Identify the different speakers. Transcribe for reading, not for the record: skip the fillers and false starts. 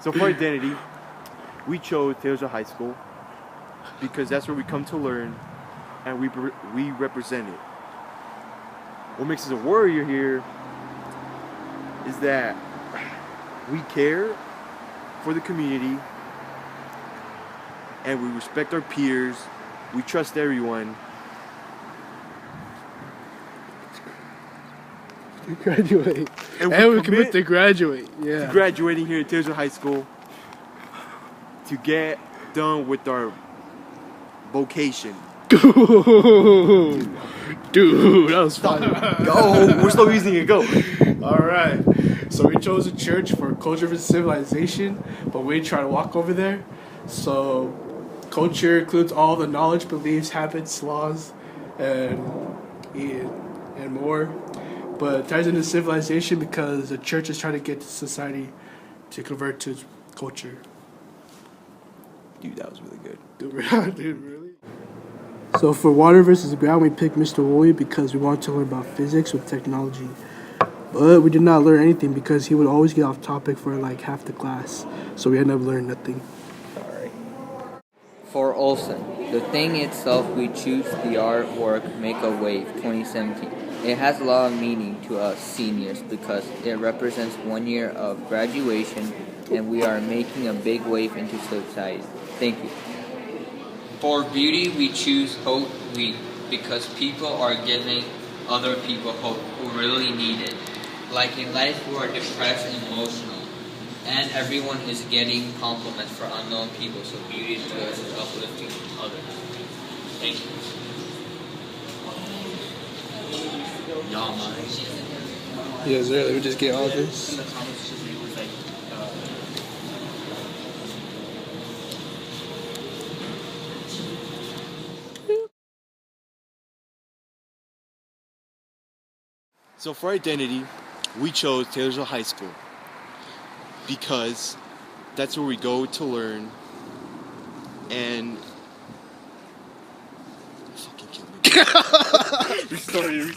Speaker 1: So for identity, we chose Taylorsville High School because that's where we come to learn, and we represent it. What makes us a warrior here is that we care for the community, and we respect our peers. We trust everyone.
Speaker 2: To graduate.
Speaker 1: And
Speaker 2: we commit to graduate. Yeah.
Speaker 1: To graduating here at Taylorsville High School to get done with our vocation.
Speaker 2: Dude, that was fun.
Speaker 1: Go! We're still using it. Go!
Speaker 2: Alright. So we chose a church for culture and civilization, but we try to walk over there. So culture includes all the knowledge, beliefs, habits, laws, and more. But it ties into civilization because the church is trying to get society to convert to its culture.
Speaker 1: Dude, that was really good.
Speaker 2: Dude, really? So for water versus ground, we picked Mr. Woolley because we wanted to learn about physics with technology. But we did not learn anything because he would always get off topic for like half the class. So we ended up learning nothing.
Speaker 3: Sorry. For Olsen, the thing itself we choose the artwork Make a Wave 2017. It has a lot of meaning to us seniors because it represents 1 year of graduation and we are making a big wave into society. Thank you.
Speaker 4: For beauty, we choose Hope Week because people are giving other people hope who really need it. Like in life, who are depressed and emotional, and everyone is getting compliments for unknown people, so beauty to us is uplifting others. Thank you. Y'all mind?
Speaker 2: Yes, sir. Let me just get all this.
Speaker 4: In the comments, just leave with
Speaker 1: So for identity, we chose Taylorsville High School because that's where we go to learn, and fucking kill me. Restart.